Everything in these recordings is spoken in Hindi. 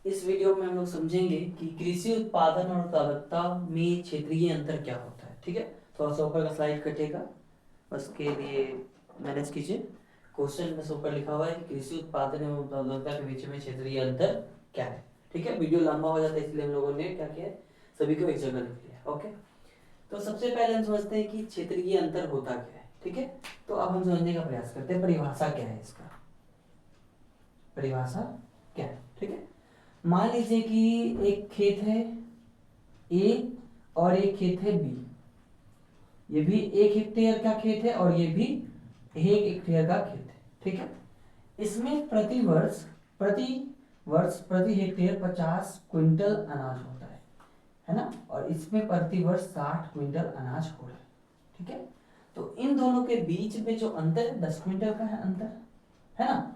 इस वीडियो में हम लोग समझेंगे कि कृषि उत्पादन और उत्पादकता में क्षेत्रीय अंतर क्या होता है। ठीक है, थोड़ा सा ऊपर का स्लाइड कटेगा, उसके लिए मैनेज कीजिए। क्वेश्चन में ऊपर लिखा हुआ है कि कृषि उत्पादन एवं उत्पादकता के बीच में क्षेत्रीय अंतर क्या है। ठीक है, वीडियो लंबा हो जाता है इसलिए हम लोगों ने क्या किया, सभी को एक जगह लिख लिया। ओके, तो सबसे पहले हम समझते हैं कि क्षेत्रीय अंतर होता क्या है। ठीक है, तो अब हम समझने का प्रयास करते हैं परिभाषा क्या है इसका, परिभाषा क्या है। ठीक है, मान लीजिए कि एक खेत है ए और एक खेत है बी। ये भी 1 हेक्टेयर का खेत है और ये भी 1 हेक्टेयर का खेत है। ठीक है, इसमें प्रति हेक्टेयर 50 क्विंटल अनाज होता है ना, और इसमें प्रति वर्ष 60 क्विंटल अनाज हो रहा है। ठीक है, तो इन दोनों के बीच में जो अंतर है 10 क्विंटल का है अंतर, है ना।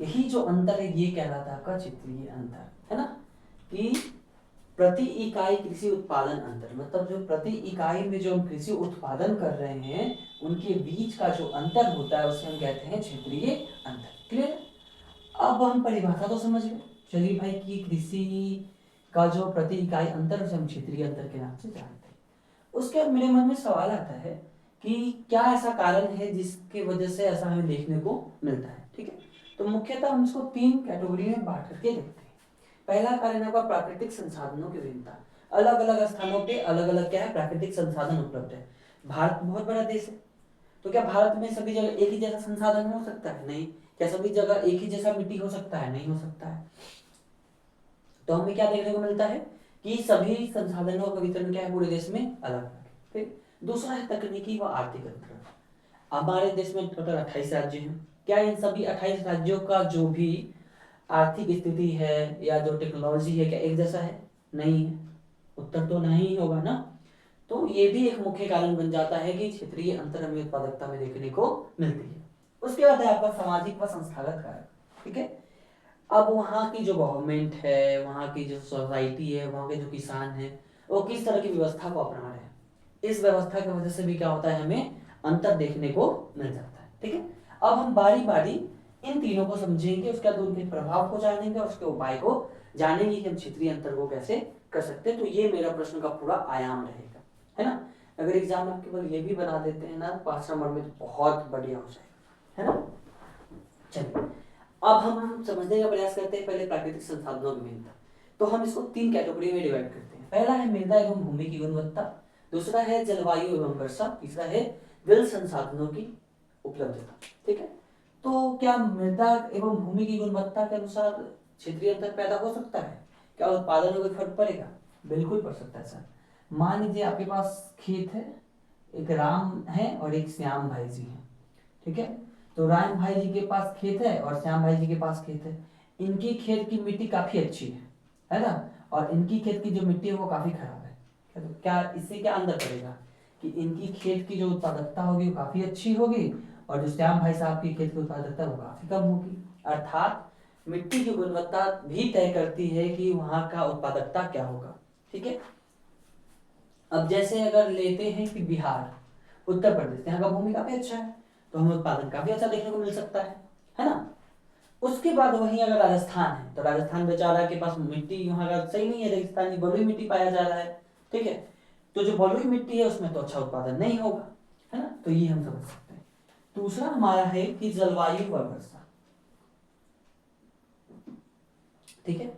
यही जो अंतर है ये कहलाता है आपका क्षेत्रीय अंतर, है ना। कि प्रति इकाई कृषि उत्पादन अंतर, मतलब जो प्रति इकाई में जो हम कृषि उत्पादन कर रहे हैं उनके बीच का जो अंतर होता है उसे हम कहते हैं क्षेत्रीय अंतर। क्लियर? अब हम परिभाषा तो समझ गए। चलिए भाई, कि कृषि का जो प्रति इकाई अंतर उसे हम क्षेत्रीय अंतर के नाम से जानते हैं। उसके बाद मेरे मन में सवाल आता है कि क्या ऐसा कारण है जिसके वजह से ऐसा हमें देखने को मिलता है। ठीक है, तो मुख्यतः हम इसको 3 कैटेगरी में बांट करके देखते हैं। पहला कारण आपका प्राकृतिक संसाधनों की विभिन्नता। अलग अलग स्थानों पे अलग अलग क्या है, प्राकृतिक संसाधन उपलब्ध है। भारत बहुत बड़ा देश है, तो क्या भारत में सभी जगह एक ही जैसा संसाधन हो सकता है? नहीं। क्या सभी जगह एक ही जैसा मिट्टी हो सकता है? नहीं हो सकता है। तो हमें क्या देखने को मिलता है कि सभी संसाधनों का वितरण क्या है पूरे देश में अलग अलग है। फिर दूसरा है तकनीकी व आर्थिक अंतर। हमारे देश में टोटल 28 राज्य हैं। क्या इन सभी 28 राज्यों का जो भी आर्थिक स्थिति है या जो टेक्नोलॉजी है क्या एक जैसा है? नहीं है। उत्तर तो नहीं होगा ना। तो ये भी एक मुख्य कारण बन जाता है कि क्षेत्रीय अंतर हमें उत्पादकता में देखने को मिलती है। उसके बाद है आपका सामाजिक व संस्थागत कारक। ठीक है, अब वहाँ की जो गवर्नमेंट है, वहाँ की जो सोसाइटी है, वहाँ के जो किसान है, वो किस तरह की व्यवस्था को अपना रहे हैं, इस व्यवस्था की वजह से भी क्या होता है, हमें अंतर देखने को मिल जाता है। ठीक है, अब हम बारी बारी इन तीनों को समझेंगे, उसके बाद उनके प्रभाव को जानेंगे और उसके उपाय को जानेंगे कि हम क्षेत्रीय अंतर को कैसे कर सकते हैं। तो ये मेरा प्रश्न का पूरा आयाम रहेगा, है ना। अगर एग्जाम में केवल ये भी बना देते हैं ना 5 नंबर में तो बहुत बढ़िया हो जाएगा, है ना। चलिए, अब हम समझने का प्रयास करते हैं पहले प्राकृतिक संसाधनों की विभिन्नता। तो हम इसको 3 कैटेगरी में डिवाइड करते हैं। पहला है मृदा एवं भूमि की गुणवत्ता, दूसरा है जलवायु एवं वर्षा, तीसरा है जल संसाधनों की उपलब्धता। ठीक है, तो क्या मृदा एवं भूमि की गुणवत्ता के अनुसार क्षेत्रीय अंतर पैदा हो सकता है? क्या उत्पादन में कोई फर्क पड़ेगा? बिल्कुल पड़ सकता है सर। मान लीजिए आपके पास खेत है, एक राम है और एक श्याम भाई जी है। ठीक है, तो राम भाई जी के पास खेत है और श्याम भाई जी के पास खेत है। इनकी खेत की मिट्टी काफी अच्छी है ना, और इनकी खेत की जो मिट्टी है वो काफी खराब है। तो क्या इससे क्या अंदर पड़ेगा कि इनकी खेत की जो उत्पादकता होगी वो काफी अच्छी होगी और जो श्याम भाई साहब की खेत की उत्पादकता वो काफी कम होगी। अर्थात मिट्टी की गुणवत्ता भी तय करती है कि वहां का उत्पादकता क्या होगा। ठीक है, अब जैसे अगर लेते हैं कि बिहार, उत्तर प्रदेश, यहाँ का भूमि काफी अच्छा है तो हमें उत्पादन काफी अच्छा देखने को मिल सकता है ना। उसके बाद वहीं अगर राजस्थान है तो राजस्थान बेचारा के पास मिट्टी यहाँ का सही नहीं है, रेगिस्तानी बलुई मिट्टी पाया जा रहा है। ठीक है, तो जो बलुई मिट्टी है उसमें तो अच्छा उत्पादन नहीं होगा, है ना। तो ये हम समझ सकते हैं। दूसरा हमारा है कि जलवायु व वर्षा। ठीक है,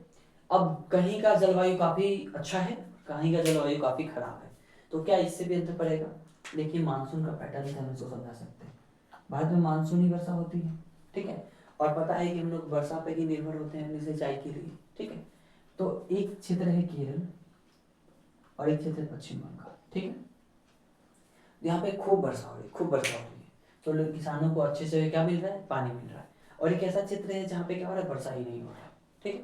अब कहीं का जलवायु काफी अच्छा है, कहीं का जलवायु काफी खराब है, तो क्या इससे भी अंतर पड़ेगा? देखिए, मानसून का पैटर्न से हम इसको समझा सकते हैं। भारत में मानसूनी वर्षा होती है। ठीक है, और पता है कि हम लोग वर्षा पे ही निर्भर होते हैं अपनी सिंचाई के लिए। ठीक है, तो एक क्षेत्र है केरल और एक क्षेत्र है पश्चिम बंगाल। ठीक है, यहाँ पे खूब वर्षा हो रही है, खूब वर्षा हो रही है, तो लोग किसानों को अच्छे से क्या मिल रहा है, पानी मिल रहा है। और एक ऐसा क्षेत्र है जहाँ पे क्या हो रहा है, वर्षा ही नहीं हो रहा है। ठीक है,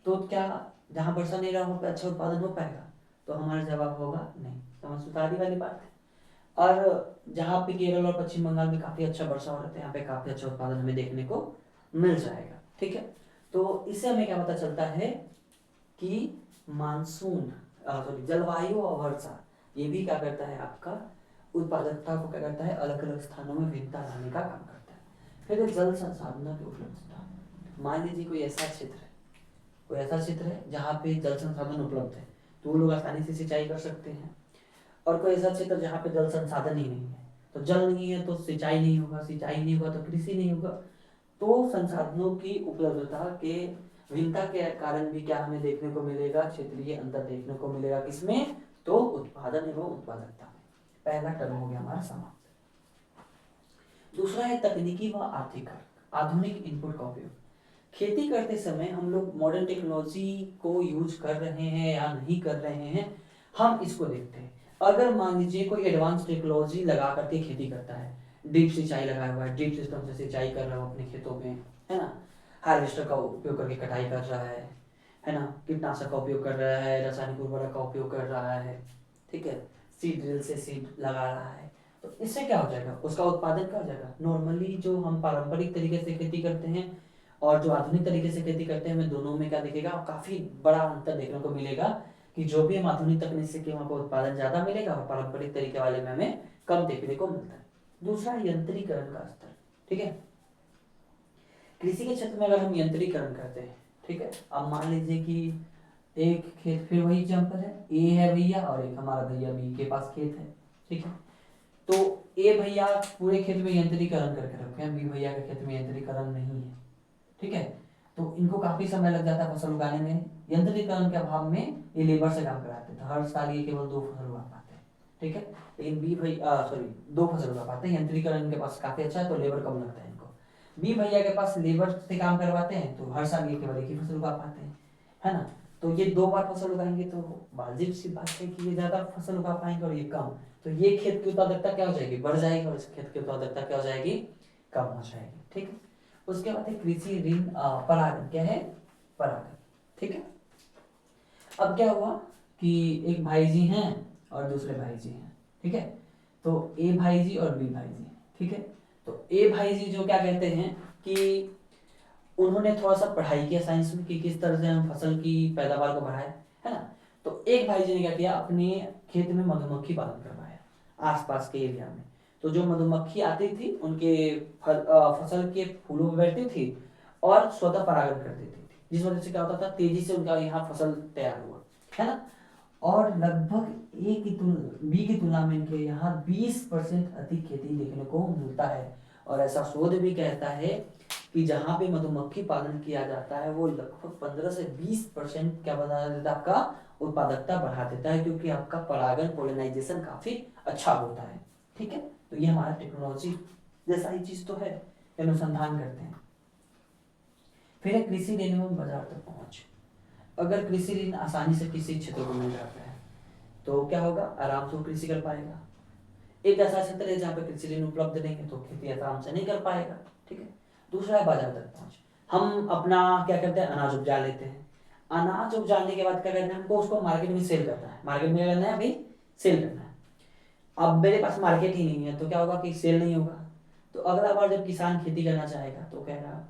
तो क्या जहाँ वर्षा नहीं रहा वहाँ पे अच्छा उत्पादन हो पाएगा? तो हमारा जवाब होगा नहीं। समझ सुधारी वाली बात है। और जहाँ पे केरल और पश्चिम बंगाल में काफी अच्छा वर्षा हो रहा है यहाँ पे काफी अच्छा उत्पादन हमें देखने को मिल जाएगा। ठीक है, तो इससे हमें क्या पता चलता है कि मानसून सॉरी जलवायु और वर्षा ये भी क्या करता है, आपका उत्पादकता को क्या करता है, अलग अलग स्थानों में भिन्नता लाने का काम करता है। फिर जल संसाधनों की उपलब्धता। मान लीजिए कोई ऐसा क्षेत्र है कोई ऐसा क्षेत्र है जहाँ पे जल संसाधन उपलब्ध है तो वो लोग आसानी से सिंचाई कर सकते हैं, और कोई ऐसा क्षेत्र जहाँ पे जल संसाधन ही नहीं है, तो जल नहीं है तो सिंचाई नहीं होगा, सिंचाई नहीं होगा तो कृषि नहीं होगा। तो संसाधनों की उपलब्धता के भिन्नता के कारण भी क्या हमें देखने को मिलेगा, क्षेत्रीय अंतर देखने को मिलेगा। किसमें? तो उत्पादन एवं उत्पादकता में। पहला टर्म हो गया हमारा समाप्त। दूसरा है तकनीकी व आर्थिक आधुनिक इनपुट का उपयोग। खेती करते समय हम लोग मॉडर्न टेक्नोलॉजी को यूज कर रहे हैं या नहीं कर रहे हैं, हम इसको देखते हैं। अगर मान लीजिए कोई एडवांस टेक्नोलॉजी लगा करके खेती करता है, ड्रिप सिंचाई लगाया हुआ है, ड्रिप सिस्टम से सिंचाई कर रहा हो अपने खेतों में, है ना, हार्वेस्टर का उपयोग करके कटाई कर रहा है ना, कीटनाशक का उपयोग कर रहा है, रासायनिक उर्वरक का उपयोग कर रहा है, ठीक है, सीड ड्रिल से सीड लगा रहा है, तो इससे क्या हो जाएगा, उसका उत्पादन क्या हो जाएगा। नॉर्मली जो हम पारंपरिक तरीके से खेती करते हैं और जो आधुनिक तरीके से खेती करते हैं, हमें दोनों में क्या दिखेगा, काफी बड़ा अंतर देखने को मिलेगा कि जो भी हम आधुनिक तकनीक से वहाँ पर उत्पादन ज्यादा मिलेगा और पारंपरिक तरीके वाले में हमें कम देखने को मिलता है। दूसरा यंत्रीकरण का स्तर, ठीक है। कृषि के क्षेत्र में अगर हम यंत्रीकरण करते हैं, ठीक है, अब मान लीजिए कि एक खेत, फिर वही एग्जाम्पल है, ए है भैया और एक हमारा भैया बी के पास खेत है, ठीक है। तो ए भैया पूरे खेत में यंत्रीकरण करके रखे हैं, बी भैया के खेत में यंत्रीकरण नहीं है, ठीक है, तो इनको काफी समय लग जाता है फसल उगाने में। यंत्रीकरण के अभाव में ये लेबर से काम कराते हैं, तो हर साल ये केवल 2 फसल उगा पाते हैं, ठीक है। लेकिन बी भैया सॉरी 2 फसल उगा पाते हैं, यंत्रीकरण इनके पास काफी अच्छा है तो लेबर कम लगता है इनको। बी भैया के पास लेबर से काम करवाते हैं तो हर साल ये केवल एक ही फसल उगा पाते हैं, है ना। तो ये 2 बार फसल उगाएंगे तो वाजिब सी बात है कि ये ज्यादा फसल उगा पाएंगे और ये कम, तो ये खेत की उत्पादकता क्या हो जाएगी, बढ़ जाएगी, और इस खेत की उत्पादकता क्या हो जाएगी, कम हो जाएगी, ठीक है। उसके बाद है कृषि ऋण परागण, क्या है, परागण, ठीक है। अब क्या हुआ कि एक भाई जी हैं और दूसरे भाई जी हैं, ठीक है, तो ए भाई जी और बी भाई जी, ठीक है। तो ए भाई जी जो क्या कहते हैं कि उन्होंने थोड़ा सा पढ़ाई किया साइंस में कि किस तरह से हम फसल की पैदावार को बढ़ाए, है ना। तो एक भाई जी ने क्या किया, अपने खेत में मधुमक्खी पालन करवाया आसपास के एरिया में। तो जो मधुमक्खी आती थी उनके फसल के फूलों में बैठती थी और स्वतः परागण कर देती थी, जिस वजह से क्या होता था, तेजी से उनका यहाँ फसल तैयार हुआ, है ना। और लगभग ए की तुलना बी की तुलना में इनके यहाँ 20% अधिक खेती देखने को मिलता है। और ऐसा शोध भी कहता है कि जहाँ पे मधुमक्खी पालन किया जाता है वो लगभग 15 से 20% क्या बना देता है, आपका उत्पादकता बढ़ा देता है, क्योंकि आपका परागण पोलिनाइजेशन काफी अच्छा होता है, ठीक है। तो ये हमारा टेक्नोलॉजी जैसा ही चीज तो है, अनुसंधान करते हैं। फिर है कृषि ऋण एवं बाजार तक पहुंच। अगर कृषि ऋण आसानी से किसी क्षेत्र को मिल जाता है तो क्या होगा, आराम से वो कृषि कर पाएगा। एक ऐसा क्षेत्र है जहाँ पे कृषि ऋण उपलब्ध नहीं है तो खेती आराम से नहीं कर पाएगा, ठीक है। दूसरा है बाजार तक पहुंच। हम अपना क्या करते हैं, अनाज उपजा लेते हैं, अनाज उपजाने के बाद क्या करना है, हमको उसको मार्केट में सेल करना है। मार्केट में क्या करना है, अभी सेल करना है। अब मेरे पास मार्केट ही नहीं है तो क्या होगा कि सेल नहीं होगा। तो अगला बार जब किसान खेती करना चाहेगा तो कहेगा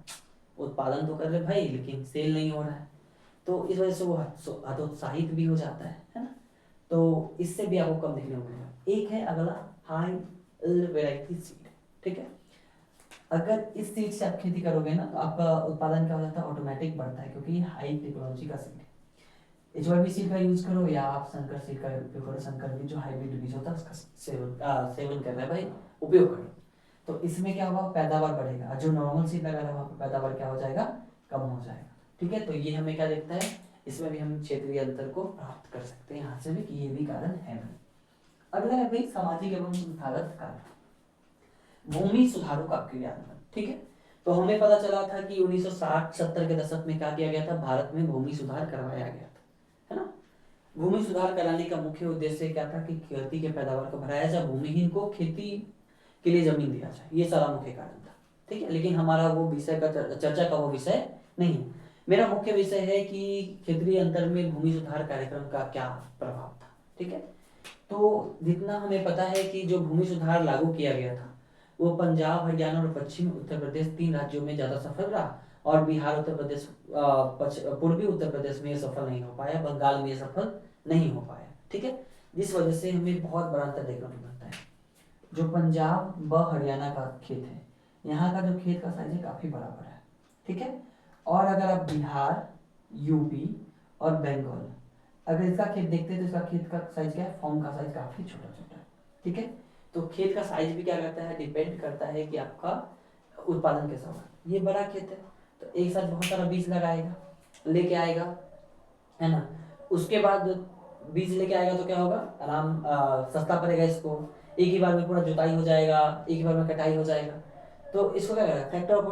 उत्पादन तो कर रहे भाई लेकिन सेल नहीं हो रहा है, तो इस वजह से वो हतोत्साहित भी हो जाता है ना। तो इससे भी आपको कम देखने को मिलेगा। एक है अगला हाई वेराइटी सीड, ठीक है। अगर इस सीड से आप खेती करोगे ना तो आपका उत्पादन क्या हो जाता है, ऑटोमेटिक बढ़ता है, क्योंकि ये हाई टेक्नोलॉजी का सीड है। एच सीड का यूज करो या आप संकर सीड का उपयोग करो, संकर बीज जो हाइब्रिड बीज होता है उसका सेवन कर रहे हैं भाई, उपयोग करो। तो इसमें क्या होगा, पैदावार बढ़ेगा। जो नॉर्मल सीड लगा रहा है वहाँ पे पैदावार क्या हो जाएगा, कम हो जाएगा, ठीक है। तो ये हमें क्या देखता है, इसमें भी हम क्षेत्रीय अंतर को प्राप्त कर सकते हैं यहाँ से भी कि ये भी कारण है भाई। अगला है भाई सामाजिक एवं संस्थागत कारण, भूमि सुधारों का क्रियान्वयन, ठीक है। तो हमें पता चला था कि 1960-70 के दशक में क्या किया गया था, भारत में भूमि सुधार करवाया गया था, है ना। भूमि सुधार कराने का मुख्य उद्देश्य क्या था कि खेती के पैदावार को बढ़ाया जाए, भूमिहीन को खेती के लिए जमीन दिया जाए, ये सारा मुख्य कारण था, ठीक है। लेकिन हमारा वो विषय का चर्चा का वो विषय नहीं है। मेरा मुख्य विषय है कि क्षेत्रीय अंतर में भूमि सुधार कार्यक्रम का क्या प्रभाव था, ठीक है। तो जितना हमें पता है कि जो भूमि सुधार लागू किया गया था वो पंजाब, हरियाणा और पश्चिम उत्तर प्रदेश 3 राज्यों में ज्यादा सफल रहा, और बिहार, उत्तर प्रदेश, पूर्वी उत्तर प्रदेश में ये सफल नहीं हो पाया, बंगाल में ये सफल नहीं हो पाया, ठीक है। जिस वजह से हमें बहुत बड़ा अंतर देखने को मिलता है। जो पंजाब व हरियाणा का खेत है, यहाँ का जो खेत का साइज है काफी बड़ा बड़ा है, ठीक है। और अगर आप बिहार, यूपी और बंगाल। अगर इसका खेत देखते हैं तो इसका खेत का साइज क्या है, फॉर्म का साइज काफी छोटा छोटा है, ठीक है। तो खेत का साइज भी क्या करता है, डिपेंड करता है कि आपका उत्पादन कैसा होगा। ये बड़ा खेत है तो एक साथ बहुत सारा बीज लगाएगा, लेके आएगा, है ना। उसके बाद बीज लेके आएगा तो क्या होगा, सस्ता पड़ेगा इसको, एक ही बार में पूरा जुताई हो जाएगा, एक ही बार में कटाई हो जाएगा। तो इसको क्या करेगा, फैक्टर ऑफ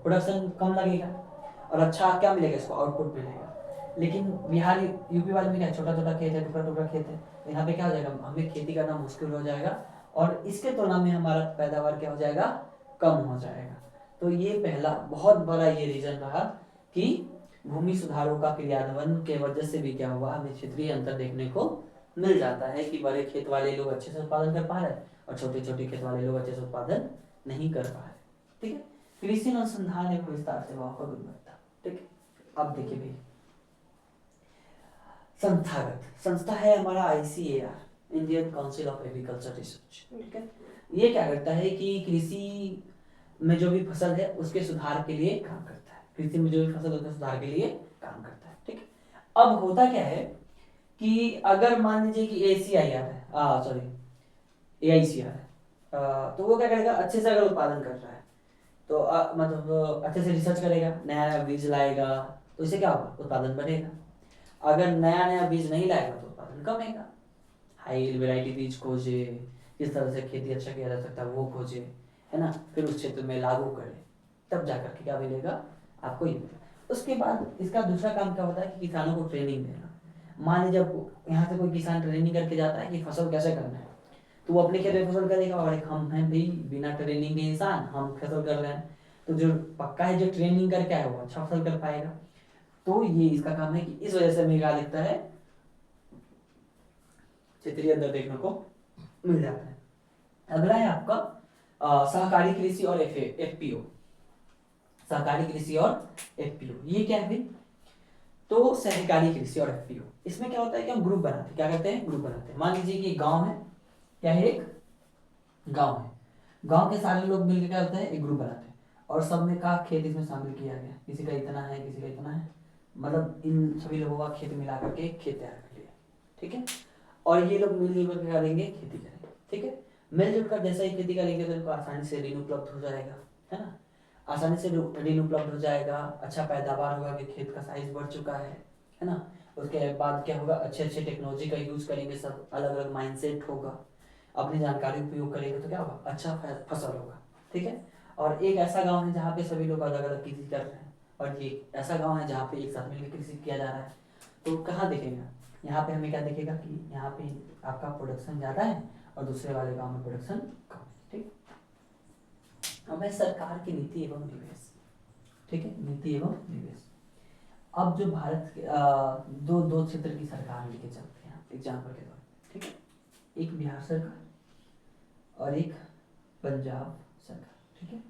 प्रोडक्शन कम लगेगा और अच्छा क्या मिलेगा, इसको आउटपुट मिलेगा। लेकिन बिहार यूपी वाले में क्या, छोटा छोटा खेत है, टुकड़ा टुकड़ा खेत है, तो यहाँ पे क्या हो जाएगा, हमें खेती करना मुश्किल हो जाएगा और इसके तुलना में हमारा पैदावार क्या हो जाएगा, कम हो जाएगा। तो ये पहला बहुत बड़ा ये रीजन रहा कि भूमि सुधारों का क्रियान्वयन के वजह से भी क्या हुआ, हमें क्षेत्रीय अंतर देखने को मिल जाता है कि बड़े खेत वाले लोग अच्छे से उत्पादन कर पा रहे हैं और छोटे छोटे खेत वाले लोग अच्छे से उत्पादन नहीं कर पा रहे, ठीक है। कृषि अनुसंधान एवं विस्तार सेवाओं का गुणवत्ता, ठीक है। अब देखिए भाई, संस्थागत संस्था है हमारा ICAR, Indian council of agriculture research, ठीक है। ये क्या करता है कि कृषि में जो भी फसल है उसके सुधार के लिए काम करता है, कृषि में जो भी फसल उसके सुधार के लिए काम करता है, ठीक है। अब होता क्या है कि अगर मान लीजिए कि ACIR है, सॉरी AICR है, तो वो क्या करेगा, अच्छे से अगर उत्पादन कर रहा है तो मतलब अच्छे से रिसर्च करेगा, नया नया बीज लाएगा, तो इससे क्या होगा, उत्पादन बढ़ेगा। अगर नया नया बीज नहीं लाएगा तो उत्पादन कमेगा। हाई वेराइटी बीज खोजे, किस तरह से खेती अच्छा किया जा सकता है वो खोजे, है ना, फिर उस क्षेत्र में लागू करे, तब जाकर के क्या मिलेगा, आपको ये मिलेगा। उसके बाद इसका दूसरा काम क्या होता है कि किसानों को ट्रेनिंग देना। मान लीजिए यहाँ से कोई किसान ट्रेनिंग करके जाता है कि फसल कैसे करना है, तो वो अपने खेत में फसल करेगा और एक हम हैं भाई बिना ट्रेनिंग के इंसान, हम फसल कर रहे हैं, तो जो पक्का है जो ट्रेनिंग करके आया वो अच्छा फसल कर पाएगा। तो ये इसका काम है कि इस वजह से हमें क्या दिखता है, क्षेत्रीय अंतर देखने को मिल जाता है। अगला है आपका सहकारी कृषि और FPO, सहकारी कृषि और FPO, ये क्या है भाई, तो सहकारी कृषि और FPO, इसमें क्या होता है कि हम ग्रुप बनाते हैं, क्या करते हैं, ग्रुप बनाते हैं। मान लीजिए कि गांव है, क्या है, एक गांव है, गांव के सारे लोग मिलकर क्या होता है, एक ग्रुप बनाते हैं और सब में का खेत इसमें शामिल किया गया, किसी का इतना है, किसी का इतना है, मतलब इन सभी लोगों का खेत मिला करके खेत तैयार कर लिया, ठीक है। और ये लोग मिलजुल कर क्या करेंगे, खेती करेंगे, ठीक है। मिलजुल कर जैसा ही खेती करेंगे तो इनको आसानी से ऋण उपलब्ध हो जाएगा, है ना, आसानी से ऋण उपलब्ध हो जाएगा, अच्छा पैदावार होगा कि खेत का साइज बढ़ चुका है ना। उसके बाद क्या होगा, अच्छे अच्छे टेक्नोलॉजी का यूज करेंगे, सब अलग अलग माइंडसेट होगा, अपनी जानकारी उपयोग करेंगे तो क्या होगा, अच्छा फसल होगा, ठीक है। और एक ऐसा गांव है जहाँ पे सभी लोग अलग अलग कृषि कर रहे हैं और ये ऐसा गांव है जहाँ पे एक साथ मिलकर कृषि किया जा रहा है, तो कहाँ दिखेगा, यहाँ पे हमें क्या दिखेगा कि यहाँ पे आपका प्रोडक्शन ज़्यादा है और दूसरे वाले गांव में प्रोडक्शन कम है, ठीक। अब है सरकार की नीति एवं निवेश, ठीक है, नीति एवं निवेश। अब जो भारत के दो क्षेत्र की सरकार लेके चलते हैं एग्जाम्पल के तौर पर, ठीक है, एक बिहार सरकार और एक पंजाब सरकार, ठीक है,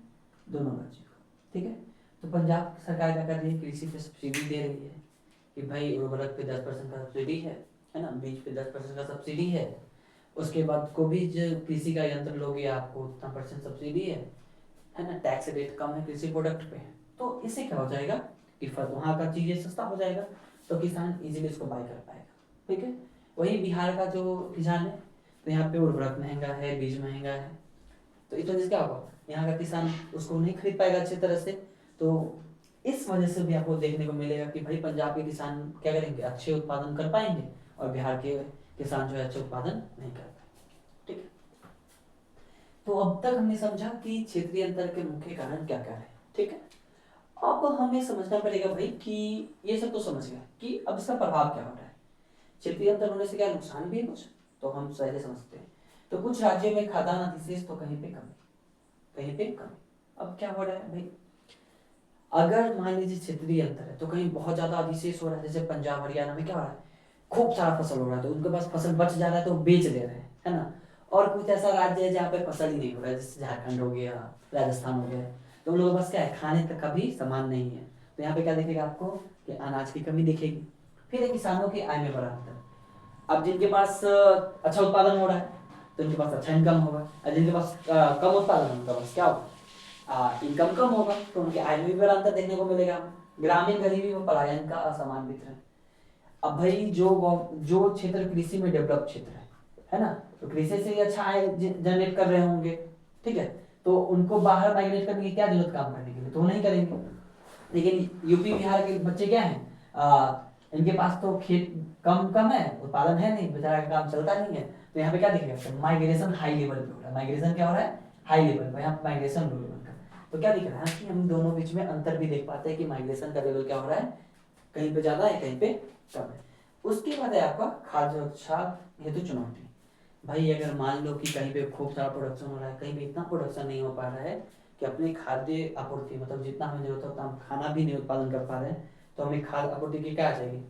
दोनों राज्यों का, ठीक है। तो पंजाब सरकार क्या कर रही है, कृषि पे सब्सिडी दे रही है कि भाई उर्वरक पे 10% का सब्सिडी है ना, बीज पे 10% का सब्सिडी है, उसके बाद को भी जो कृषि का यंत्र लोगे आपको उतना % सब्सिडी है ना, टैक्स रेट कम है कृषि प्रोडक्ट पे, तो इससे क्या हो जाएगा कि वहाँ का चीजें सस्ता हो जाएगा, तो किसान इजीली इसको बाय कर पाएगा, ठीक है। वही बिहार का जो किसान है तो यहाँ पे उर्वरक महंगा है, बीज महंगा है, तो इस वजह से क्या होगा, यहाँ का किसान उसको नहीं खरीद पाएगा अच्छी तरह से। तो इस वजह से भी आपको देखने को मिलेगा कि भाई पंजाब के किसान क्या करेंगे, अच्छे उत्पादन कर पाएंगे और बिहार के किसान जो है अच्छे उत्पादन नहीं कर पाएंगे, ठीक है। तो अब तक हमने समझा कि क्षेत्रीय अंतर के मुख्य कारण क्या क्या है, ठीक है। अब हमें समझना पड़ेगा भाई कि ये सब तो समझ गए कि अब इसका प्रभाव क्या हो रहा है, क्षेत्रीय अंतर होने से क्या नुकसान भी है कुछ, तो हम पहले समझते हैं। तो कुछ राज्यों में खाद्यान्न अधिशेष तो कहीं पे कमी, कहीं पे कमी। अब क्या हो रहा है भाई, अगर मान लीजिए क्षेत्रीय अंतर है तो कहीं बहुत ज्यादा अधिशेष हो रहा है, जैसे पंजाब हरियाणा में क्या हो रहा है, खूब सारा फसल हो रहा है तो उनके पास फसल बच जा रहा है तो बेच दे रहे हैं, है ना। और कुछ ऐसा राज्य है जहाँ पे फसल ही नहीं हो रहा है, जैसे झारखंड हो गया, राजस्थान हो गया, तो उन लोगों के पास क्या है, खाने तक का भी सामान नहीं है, तो यहाँ पे क्या दिखेगा आपको कि अनाज की कमी दिखेगी। फिर किसानों की आय में बड़ा अंतर, अब जिनके पास अच्छा उत्पादन हो रहा है तो उनके पास अच्छा इनकम होगा, और जिनके पास कम उत्पादन है उनके पास क्या होगा, इनकम कम होगा तो उनके आय में भी बड़ा अंतर देखने को मिलेगा। ग्रामीण गरीबी व पलायन का असमान वितरण। अब भाई जो क्षेत्र कृषि में डेवलप क्षेत्र है ना, तो कृषि से ही अच्छा आय जनरेट कर रहे होंगे, ठीक है, तो उनको बाहर माइग्रेट करने की क्या जरूरत काम करने के लिए, तो वो नहीं करेंगे। लेकिन यूपी बिहार के बच्चे क्या हैं, इनके पास तो खेत कम है, उत्पादन है नहीं, बेचारा का काम चलता नहीं है, तो यहाँ पे क्या दिखेगा, माइग्रेशन हाई लेवल पे हो रहा है। माइग्रेशन क्या हो रहा है, हाई लेवल पे, यहाँ माइग्रेशन लो लेवल का। तो क्या दिख रहा है कि हम दोनों बीच में अंतर भी देख पाते हैं कि माइग्रेशन का लेवल क्या हो रहा है, कहीं पे ज्यादा है कहीं पे कम है। उसके बाद है आपका खाद्य सुरक्षा हेतु चुनौती। भाई अगर मान लो कि कहीं पे खूब सारा प्रोडक्शन हो रहा है, कहीं पे इतना प्रोडक्शन नहीं हो पा रहा है कि अपनी खाद्य आपूर्ति, मतलब जितना हमें जरूरत है उतना हम खाना भी नहीं उत्पादन कर पा रहे हैं, तो हमें खाद्य आपूर्ति की क्या आ जाएगी,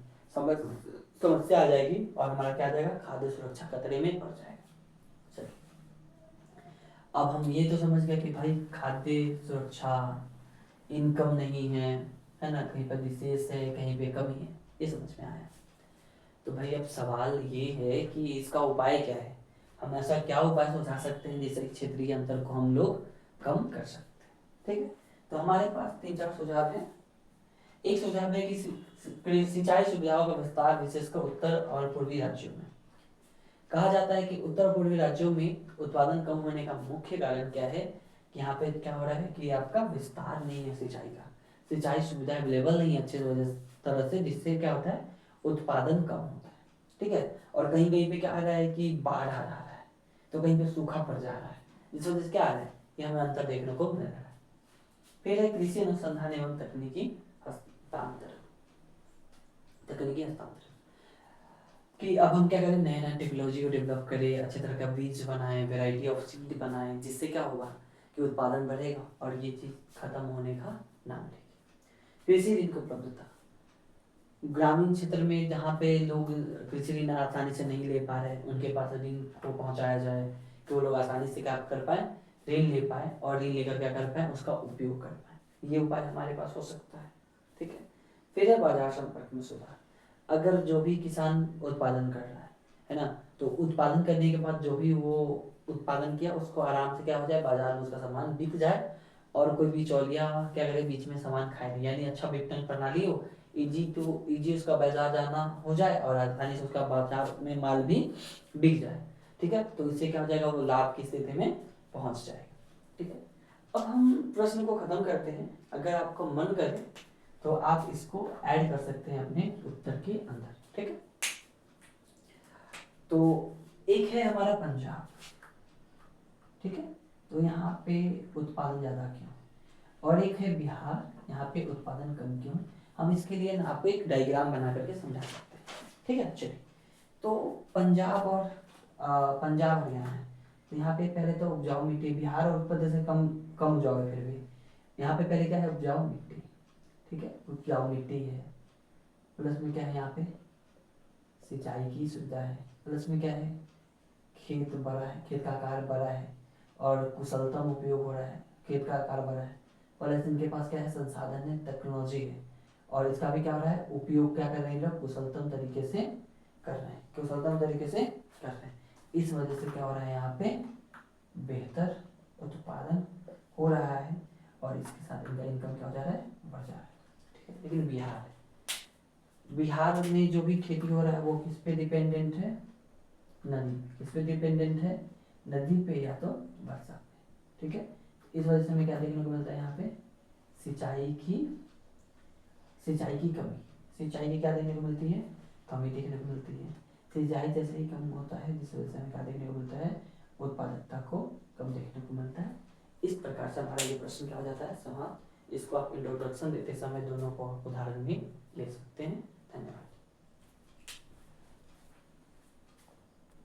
समस्या आ जाएगी, और हमारा क्या आ जाएगा, खाद्य सुरक्षा खतरे में पड़ जाएगा। चलिए, अब हम ये तो समझ गए कि भाई खाद्य सुरक्षा, इनकम नहीं है ना, कहीं पर विशेष है कहीं पे कमी है, ये समझ में आया। तो भाई अब सवाल ये है कि इसका उपाय क्या है, हम ऐसा क्या उपाय सुझा सकते हैं जिससे क्षेत्रीय अंतर को हम लोग कम कर सकते हैं। ठीक है, तो हमारे पास 3-4 सुझाव हैं। एक सुझाव है कि सिंचाई सुविधाओं का विस्तार, विशेषकर उत्तर और पूर्वी राज्यों में। कहा जाता है कि उत्तर पूर्वी राज्यों में उत्पादन कम होने का मुख्य कारण क्या है, कि यहाँ पे क्या हो रहा है कि आपका विस्तार नहीं है सिंचाई का, सिंचाई सुविधा अवेलेबल नहीं है अच्छे तरह से, जिससे क्या होता है, उत्पादन कम होता है। ठीक है, और कहीं कहीं पे क्या आ रहा है कि बाढ़ आ रहा है, तो कहीं पे सूखा पड़ जा रहा है, जिस वजह से क्या आ रहा है, कि हमें अंतर देखने को मिल रहा है। फिर है कृषि अनुसंधान एवं तकनीकी हस्तांतरण, तकनीकी हस्तांतरण, कि अब हम क्या करें, नए नए टेक्नोलॉजी को डेवलप करें, अच्छे तरह का बीज बनाएं, वेराइटी ऑफ सीड बनाएं, जिससे क्या होगा कि उत्पादन बढ़ेगा और ये चीज़ खत्म होने का नाम लेगी। कृषि ऋण की उपलब्धता, ग्रामीण क्षेत्र में जहाँ पे लोग कृषि ऋण आसानी से नहीं ले पा रहे, उनके पास ऋण को पहुँचाया जाए कि वो लोग आसानी से क्या कर पाए, ऋण ले पाए, और ऋण लेकर क्या कर पाए, उसका उपयोग कर पाए। ये उपाय हमारे पास हो सकता है। ठीक है, फिर है बाजार संपर्क में सुधार। अगर जो भी किसान उत्पादन कर रहा है ना, तो उत्पादन करने के बाद जो भी वो उत्पादन किया उसको आराम से क्या हो जाए, बाजार में उसका सामान बिक जाए, और कोई बिचौलिया क्या करे, बीच में सामान खाए नहीं, यानी अच्छा विपणन प्रणाली हो, इजी उसका बाजार जाना हो जाए, और आसानी से उसका बाजार में माल भी बिक जाए। ठीक है, तो इससे क्या हो जाएगा, वो लाभ की स्थिति में पहुंच जाएगा। ठीक है, अब हम प्रश्न को खत्म करते हैं। अगर आपको मन करे तो आप इसको ऐड कर सकते हैं अपने उत्तर के अंदर। ठीक है, तो एक है हमारा पंजाब। ठीक है, तो यहाँ पे उत्पादन ज्यादा क्यों, और एक है बिहार, यहाँ पे उत्पादन कम क्यों। हम इसके लिए ना आपको एक डायग्राम बना करके समझा सकते हैं। ठीक है, चलिए, तो पंजाब और पंजाब हरियाणा है, तो यहाँ पे पहले तो उपजाऊ मिट्टी, बिहार और उत्तर प्रदेश से कम कम उपजाऊ है, फिर भी यहाँ पे पहले क्या है, उपजाऊ मिट्टी। ठीक है, उपजाऊ मिट्टी है, प्लस में क्या है, यहाँ पे सिंचाई की सुविधा है, प्लस में क्या है, खेत बड़ा है, खेत का आकार बड़ा है, और कुशलतम उपयोग हो रहा है, खेत का आकार बड़ा है, प्लस इनके पास क्या है, संसाधन है, टेक्नोलॉजी है, और इसका भी क्या हो रहा है, उपयोग क्या कर रहे हैं लोग, कुशलतम तरीके से कर रहे हैं, कुशलतम तरीके से कर रहे हैं। इस वजह से क्या हो रहा है, यहाँ पे बेहतर उत्पादन हो रहा है, और इसके साथ इनका इनकम क्या हो जा रहा है, बढ़ जा रहा है। ठीक है, लेकिन बिहार में जो भी खेती हो रहा है वो किस पे डिपेंडेंट है, नदी, किस पे डिपेंडेंट है, नदी पे या तो वर्षा पे। ठीक है, इस वजह से हमें क्या देखने को मिलता है, यहाँ पे सिंचाई की कमी, सिंचाई की क्या देखने को मिलती है, कमी देखने को मिलती है। सिंचाई जैसे ही कम होता है, जिस वजह से हमें क्या देखने को मिलता है, उत्पादकता को कम देखने को मिलता है। इस प्रकार से हमारा ये प्रश्न क्या हो जाता है समाप्त। इसको आप इंट्रोडक्शन देते समय दोनों को उदाहरण में ले सकते हैं। धन्यवाद।